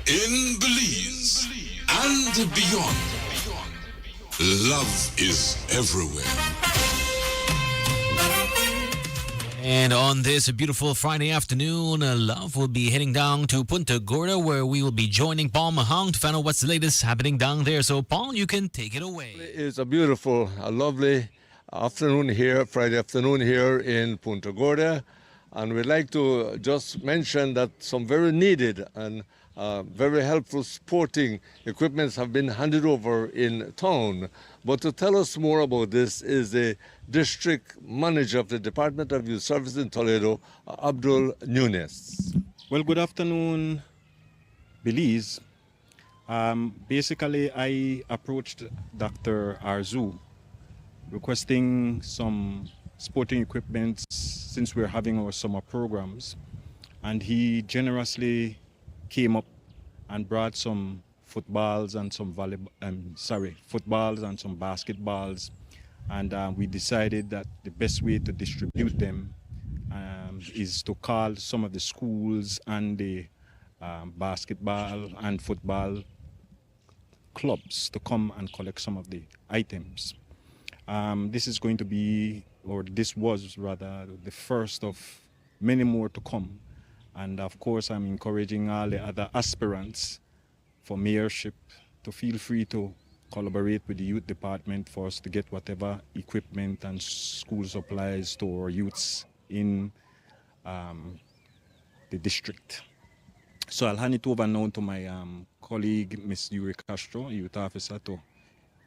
In Belize and beyond, love is everywhere. And on this beautiful Friday afternoon, Love will be heading down to Punta Gorda, where we will be joining Paul Mahong to find out what's the latest happening down there. So, Paul, you can take it away. It's a lovely afternoon here, Friday afternoon here in Punta Gorda. And we'd like to just mention that some very needed and very helpful sporting equipments have been handed over in town. But to tell us more about this is the district manager of the Department of Youth Services in Toledo, Abdul Nunes. Well, good afternoon, Belize. Basically, I approached Dr. Arzu requesting some sporting equipment since we're having our summer programs, and he generously came up and brought some footballs and some footballs and some basketballs, and we decided that the best way to distribute them is to call some of the schools and the basketball and football clubs to come and collect some of the items. This is going to be, or this was rather, the first of many more to come. And of course, I'm encouraging all the other aspirants for mayorship to feel free to collaborate with the youth department for us to get whatever equipment and school supplies to our youths in the district. So I'll hand it over now to my colleague, Ms. Yuri Castro, youth officer, to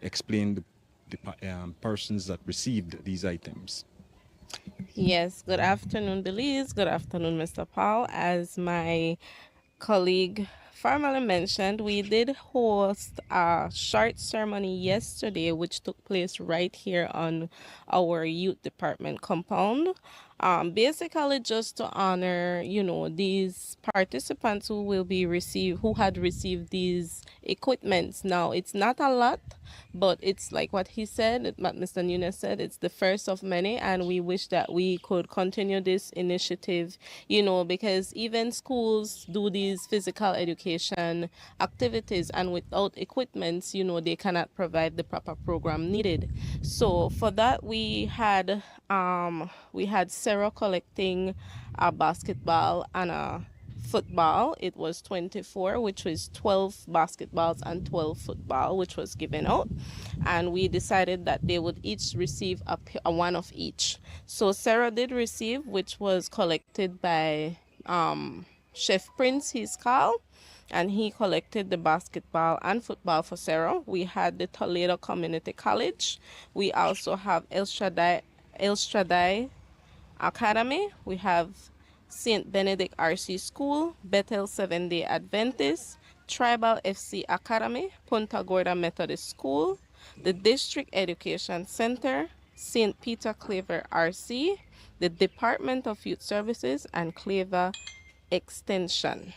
explain the persons that received these items. Yes, good afternoon, Belize. Good afternoon, Mr. Paul. As my colleague formally mentioned, we did host a short ceremony yesterday, which took place right here on our youth department compound. Basically just to honor, these participants who had received these equipments. Now, it's not a lot, but it's like what he said, what Mr. Nunes said, it's the first of many, and we wish that we could continue this initiative, because even schools do these physical education activities, and without equipments, they cannot provide the proper program needed. So for that, we had Sarah collecting a basketball and a football. It was 24, which was 12 basketballs and 12 football, which was given out. And we decided that they would each receive a one of each. So Sarah did receive, which was collected by Chef Prince, he's called, and he collected the basketball and football for Sarah. We had the Toledo Community College. We also have El Shaddai Academy. We have St. Benedict RC School, Bethel 7-Day Adventist, Tribal FC Academy, Punta Gorda Methodist School, the District Education Center, St. Peter Claver RC, the Department of Youth Services, and Claver Extension.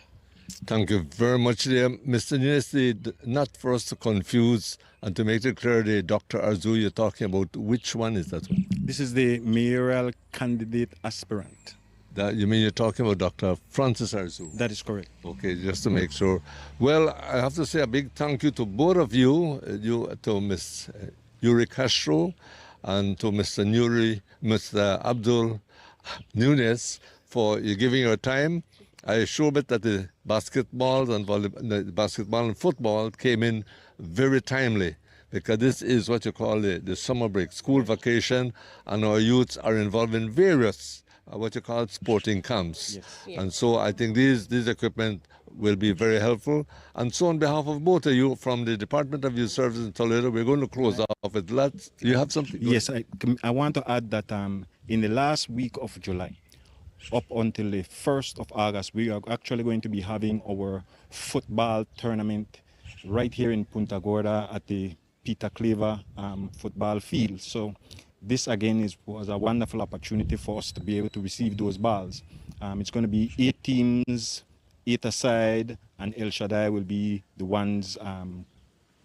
Thank you very much, dear Mr. Nunes. Not for us to confuse and to make it clear, the Dr. Arzu you're talking about, which one is that one? This is the mayoral candidate aspirant. You mean you're talking about Dr. Francis Arzu? That is correct. Okay, just to make sure. Well, I have to say a big thank you to both of you, to Ms. Yuri Castro and to Mr. Abdul Nunes, for you giving your time. I assure it that the basketball and football came in very timely, because this is what you call the summer break, school vacation, and our youths are involved in various what you call sporting camps. Yes. And so I think these equipment will be very helpful. And so on behalf of both of you from the Department of Youth Services in Toledo, we're going to close off with that. Do you have something? Yes, I want to add that in the last week of July, up until the 1st of August, we are actually going to be having our football tournament right here in Punta Gorda at the Peter Claver football field. So this again was a wonderful opportunity for us to be able to receive those balls. It's going to be 8 teams, 8 aside, and El Shaddai will be the ones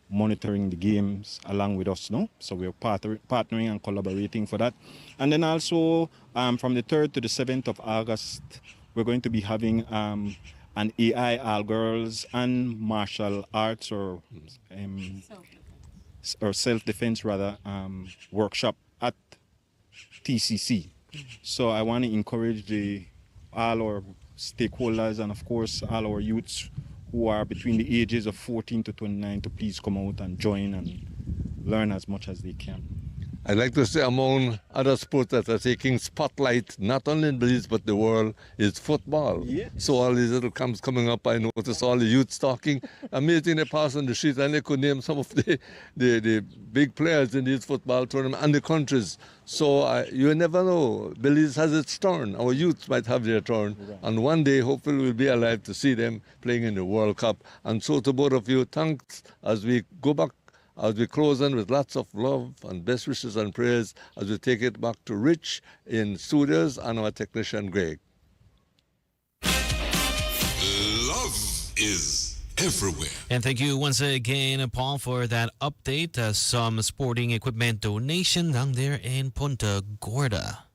monitoring the games along with us, no? So we're partnering and collaborating for that. And then also from the 3rd to the 7th of August, we're going to be having an AI all girls and martial arts or self-defense rather workshop at TCC. So I want to encourage all our stakeholders and of course all our youths who are between the ages of 14 to 29 to please come out and join and learn as much as they can. I'd like to say among other sports that are taking spotlight, not only in Belize but the world, is football. Yes. So all these little camps coming up, I notice all the youths talking. Amazing, they pass on the street and they could name some of the big players in these football tournaments and the countries. So you never know. Belize has its turn. Our youths might have their turn. Right. And one day, hopefully, we'll be alive to see them playing in the World Cup. And so to both of you, thanks as we go back. As we close in with lots of love and best wishes and prayers as we take it back to Rich in studios and our technician Greg. Love is everywhere. And thank you once again, Paul, for that update. Some sporting equipment donation down there in Punta Gorda.